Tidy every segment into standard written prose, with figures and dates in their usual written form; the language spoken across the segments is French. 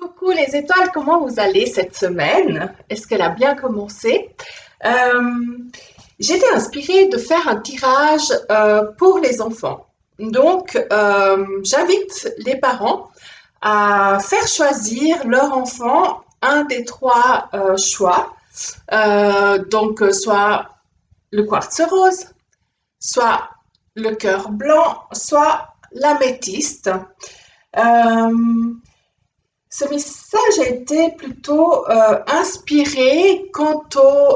Coucou les étoiles, comment vous allez cette semaine? Est-ce qu'elle a bien commencé? Euh, J'étais inspirée de faire un tirage pour les enfants. Donc, j'invite les parents à faire choisir leur enfant un des trois choix. Soit le quartz rose, soit le cœur blanc, soit l'améthyste. Euh, Ce message a été plutôt inspiré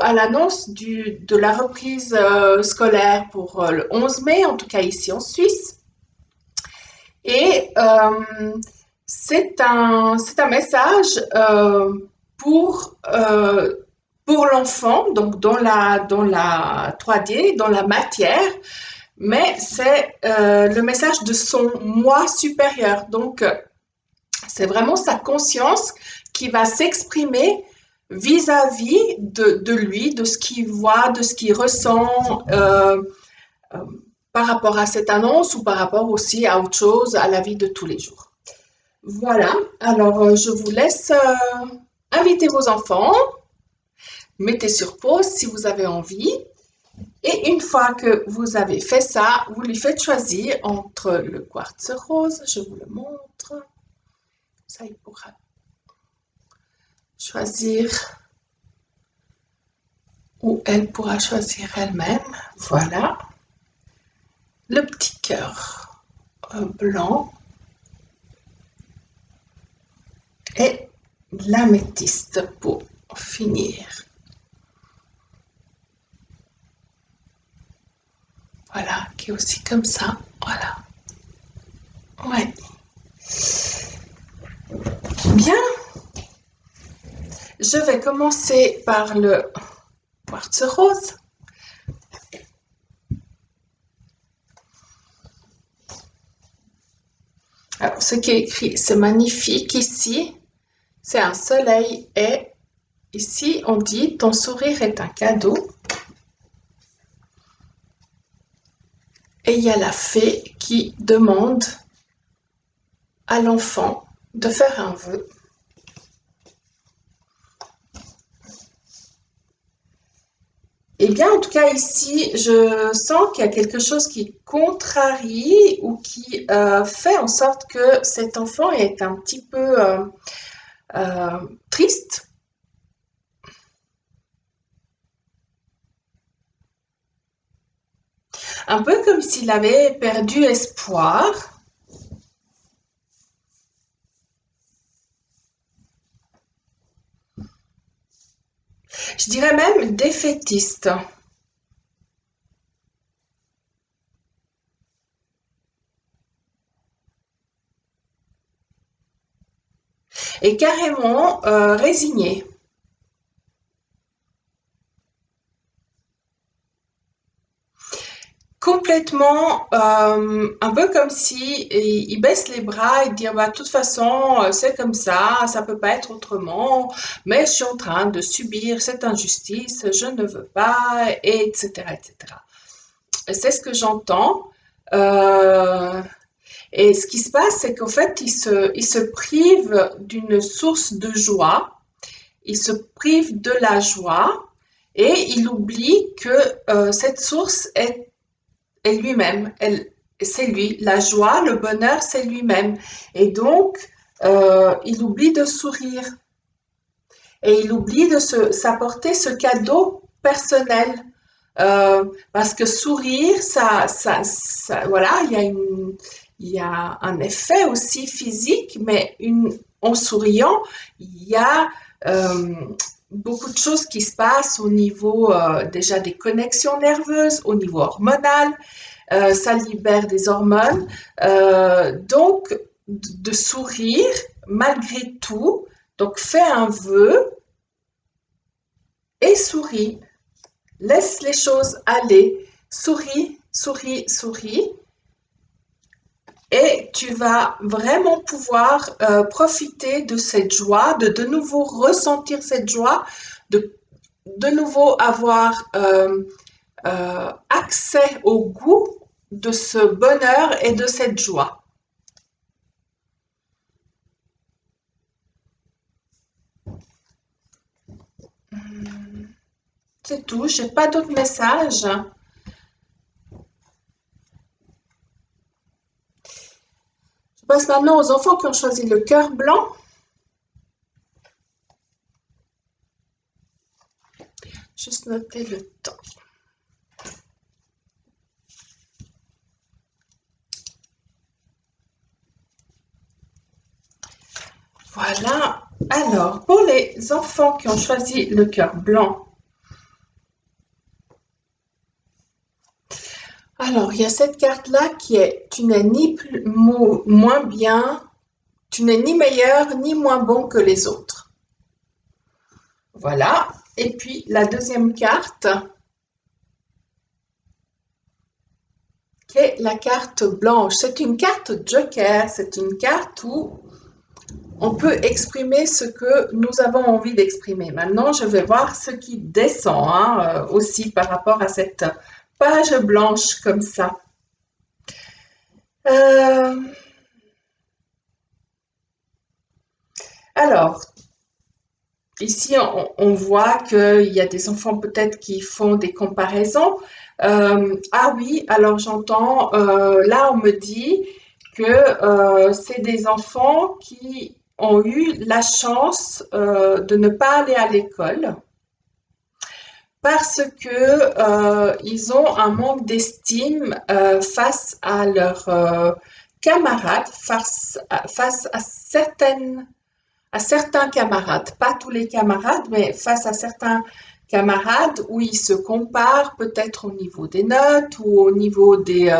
à l'annonce de la reprise scolaire pour le 11 mai, en tout cas ici en Suisse. Et c'est un message pour l'enfant, donc dans la 3D, dans la matière, mais c'est le message de son moi supérieur. Donc, c'est vraiment sa conscience qui va s'exprimer vis-à-vis de lui, de ce qu'il voit, de ce qu'il ressent euh, par rapport à cette annonce ou par rapport aussi à autre chose, à la vie de tous les jours. Voilà, alors je vous laisse inviter vos enfants, mettez sur pause si vous avez envie, et une fois que vous avez fait ça, vous lui faites choisir entre le quartz rose, je vous le montre, ça il pourra choisir ou elle pourra choisir elle-même. Voilà, le petit cœur blanc et l'améthyste pour finir. Voilà, qui est aussi comme ça. Voilà. Ouais. Bien, je vais commencer par le quartz rose. Alors, ce qui est écrit, c'est magnifique ici. C'est un soleil et ici, on dit ton sourire est un cadeau. Et il y a la fée qui demande à l'enfant de faire un vœu. Eh bien, en tout cas, ici, je sens qu'il y a quelque chose qui contrarie ou qui fait en sorte que cet enfant est un petit peu triste, un peu comme s'il avait perdu espoir. Je dirais même défaitiste. Et carrément résigné. Complètement, un peu comme si il baisse les bras et dire bah de toute façon c'est comme ça peut pas être autrement, mais je suis en train de subir cette injustice, je ne veux pas, et etc. etc. C'est ce que j'entends. Euh, et ce qui se passe, c'est qu'en fait, il se prive d'une source de joie, il se prive de la joie et il oublie que cette source est lui-même. C'est lui. La joie, le bonheur, c'est lui-même. Et donc, il oublie de sourire. Et il oublie de s'apporter ce cadeau personnel. Parce que sourire, voilà, il y a un effet aussi physique, mais en souriant, il y a euh, beaucoup de choses qui se passent au niveau déjà des connexions nerveuses, au niveau hormonal, ça libère des hormones. Donc, de sourire malgré tout. Donc, fais un vœu et souris. Laisse les choses aller. Souris, souris, souris. Et tu vas vraiment pouvoir profiter de cette joie, de nouveau ressentir cette joie, de nouveau avoir accès au goût de ce bonheur et de cette joie. C'est tout, j'ai pas d'autres messages. Je passe maintenant aux enfants qui ont choisi le cœur blanc. Juste noter le temps. Voilà. Alors, pour les enfants qui ont choisi le cœur blanc, alors il y a cette carte-là qui est tu n'es ni plus, moins bien, tu n'es ni meilleur ni moins bon que les autres. Voilà. Et puis la deuxième carte, qui est la carte blanche. C'est une carte joker, c'est une carte où on peut exprimer ce que nous avons envie d'exprimer. Maintenant, je vais voir ce qui descend aussi par rapport à cette page blanche comme ça. Alors, ici, on voit qu'il y a des enfants peut-être qui font des comparaisons. Ah oui, alors j'entends, là on me dit que c'est des enfants qui ont eu la chance de ne pas aller à l'école parce que ils ont un manque d'estime face à leurs camarades, face à certains camarades, pas tous les camarades, mais face à certains camarades où ils se comparent peut-être au niveau des notes ou au niveau des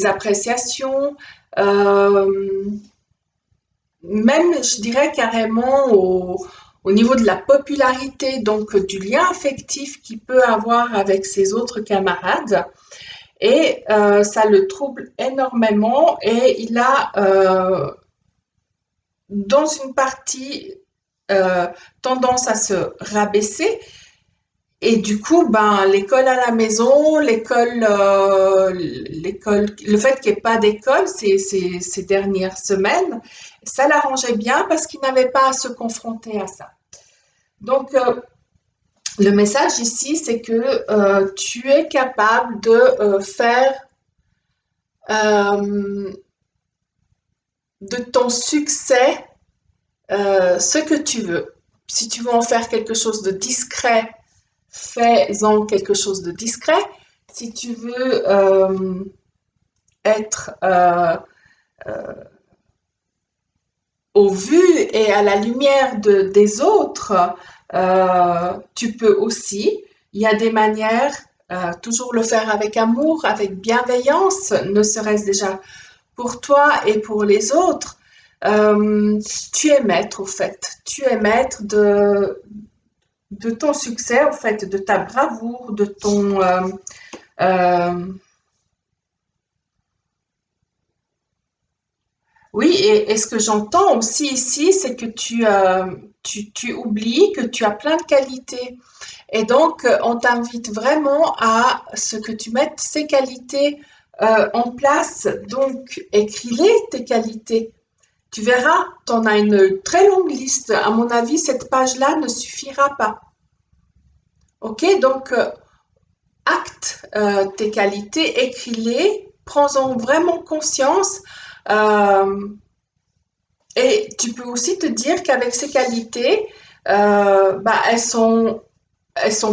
appréciations, euh, même je dirais carrément au niveau de la popularité, donc du lien affectif qu'il peut avoir avec ses autres camarades. Et ça le trouble énormément et il a dans une partie tendance à se rabaisser et du coup ben l'école à la maison, le fait qu'il n'y ait pas d'école ces dernières semaines, ça l'arrangeait bien parce qu'il n'avait pas à se confronter à ça. Donc le message ici c'est que tu es capable de faire euh, de ton succès ce que tu veux. Si tu veux en faire quelque chose de discret, fais-en quelque chose de discret. Si tu veux être au vu et à la lumière des autres, tu peux aussi. Il y a des manières, toujours le faire avec amour, avec bienveillance, ne serait-ce déjà pour toi et pour les autres. Tu es maître, au fait. Tu es maître de ton succès, au fait, de ta bravoure, de ton... oui, et ce que j'entends aussi ici, c'est que tu oublies que tu as plein de qualités. Et donc, on t'invite vraiment à ce que tu mettes ces qualités en place. Donc, écris-les, tes qualités. Tu verras, tu en as une très longue liste. À mon avis, cette page-là ne suffira pas. Ok, donc acte tes qualités, écris-les, prends-en vraiment conscience. Euh, et tu peux aussi te dire qu'avec ces qualités, bah, elles sont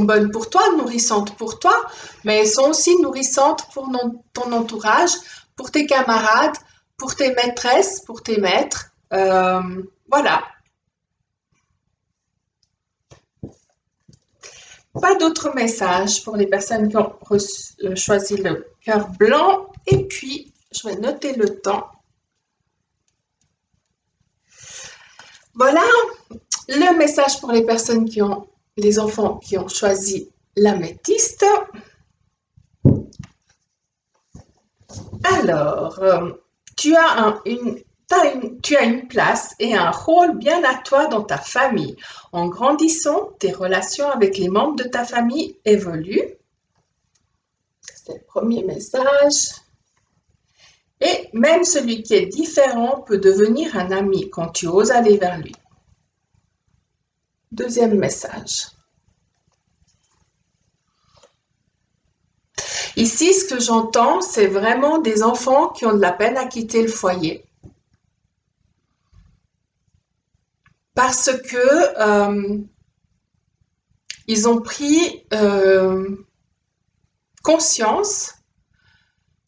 bonnes pour toi, nourrissantes pour toi, mais elles sont aussi nourrissantes pour ton entourage, pour tes camarades, pour tes maîtresses, pour tes maîtres. Voilà. Pas d'autres messages pour les personnes qui ont choisi le cœur blanc. Et puis, je vais noter le temps. Voilà le message pour les personnes les enfants qui ont choisi l'améthyste. Alors, tu as une place et un rôle bien à toi dans ta famille. En grandissant, tes relations avec les membres de ta famille évoluent. C'est le premier message. Et même celui qui est différent peut devenir un ami quand tu oses aller vers lui. Deuxième message. Ici, ce que j'entends, c'est vraiment des enfants qui ont de la peine à quitter le foyer parce que ils ont pris conscience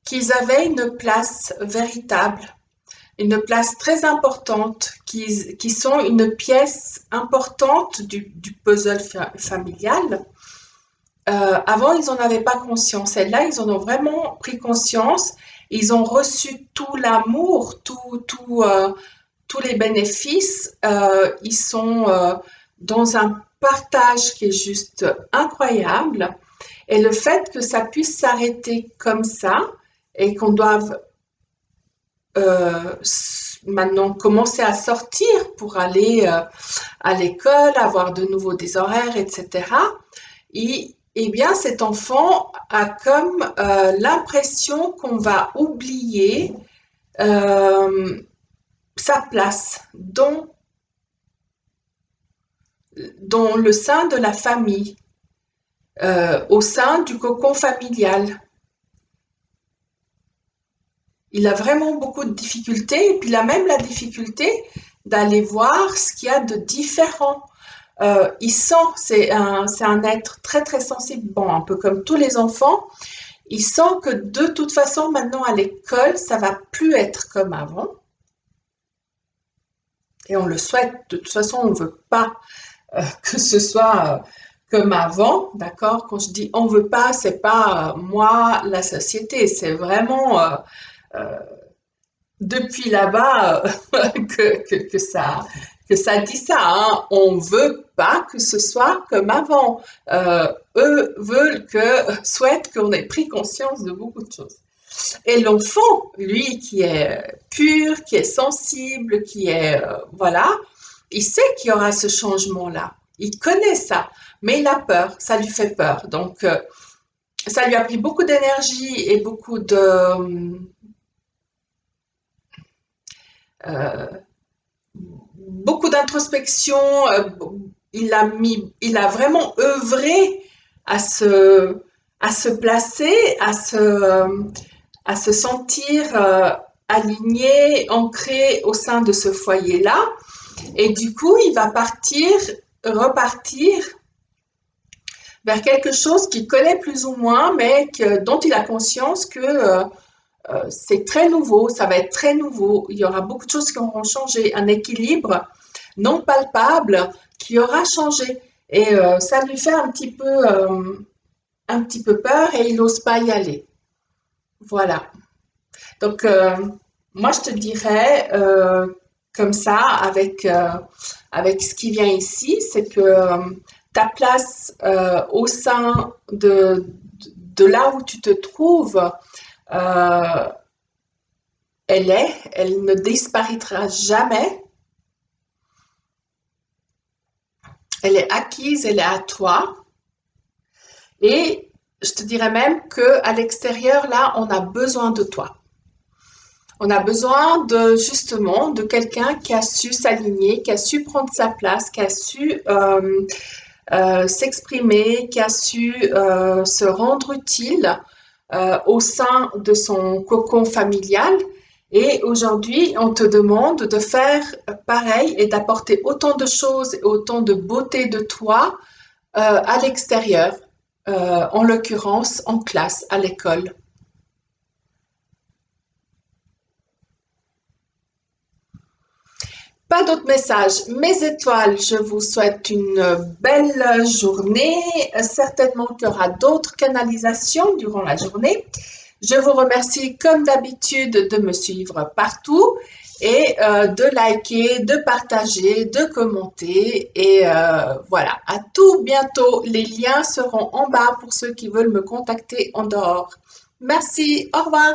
qu'ils avaient une place véritable, une place très importante, qui sont une pièce importante du puzzle familial. Avant, ils n'en avaient pas conscience. Et là, ils en ont vraiment pris conscience. Ils ont reçu tout l'amour, tous les bénéfices. Ils sont dans un partage qui est juste incroyable. Et le fait que ça puisse s'arrêter comme ça et qu'on doive maintenant commencer à sortir pour aller à l'école, avoir de nouveau des horaires, etc. Eh bien, cet enfant a comme l'impression qu'on va oublier sa place dans le sein de la famille, au sein du cocon familial. Il a vraiment beaucoup de difficultés et puis il a même la difficulté d'aller voir ce qu'il y a de différent. Il sent, c'est un être très très sensible, bon, un peu comme tous les enfants. Il sent que de toute façon, maintenant à l'école, ça va plus être comme avant. Et on le souhaite, de toute façon, on ne veut pas que ce soit comme avant, d'accord? Quand je dis on veut pas, c'est pas moi, la société, c'est vraiment euh, depuis là-bas que ça dit ça. Hein. On veut pas que ce soit comme avant. Eux souhaitent qu'on ait pris conscience de beaucoup de choses. Et l'enfant, lui, qui est pur, qui est sensible, qui est voilà, il sait qu'il y aura ce changement-là. Il connaît ça, mais il a peur. Ça lui fait peur. Donc, ça lui a pris beaucoup d'énergie et beaucoup de euh, beaucoup d'introspection. Il a vraiment œuvré à à se placer, à se sentir aligné, ancré au sein de ce foyer-là. Et du coup, il va repartir vers quelque chose qu'il connaît plus ou moins, mais dont il a conscience que c'est très nouveau, ça va être très nouveau. Il y aura beaucoup de choses qui auront changé, un équilibre non palpable qui aura changé. Et ça lui fait un petit peu peur et il n'ose pas y aller. Voilà. Donc, moi, je te dirais comme ça, avec ce qui vient ici, c'est que ta place au sein de là où tu te trouves, euh, elle ne disparaîtra jamais, elle est acquise, elle est à toi. Et je te dirais même qu'à l'extérieur, là, on a besoin de toi. On a besoin de justement de quelqu'un qui a su s'aligner, qui a su prendre sa place, qui a su s'exprimer, qui a su se rendre utile au sein de son cocon familial. Et aujourd'hui, on te demande de faire pareil et d'apporter autant de choses et autant de beauté de toi à l'extérieur, en l'occurrence en classe, à l'école. Pas d'autres messages. Mes étoiles, je vous souhaite une belle journée. Certainement qu'il y aura d'autres canalisations durant la journée. Je vous remercie comme d'habitude de me suivre partout et de liker, de partager, de commenter. Et voilà, à tout bientôt. Les liens seront en bas pour ceux qui veulent me contacter en dehors. Merci, au revoir.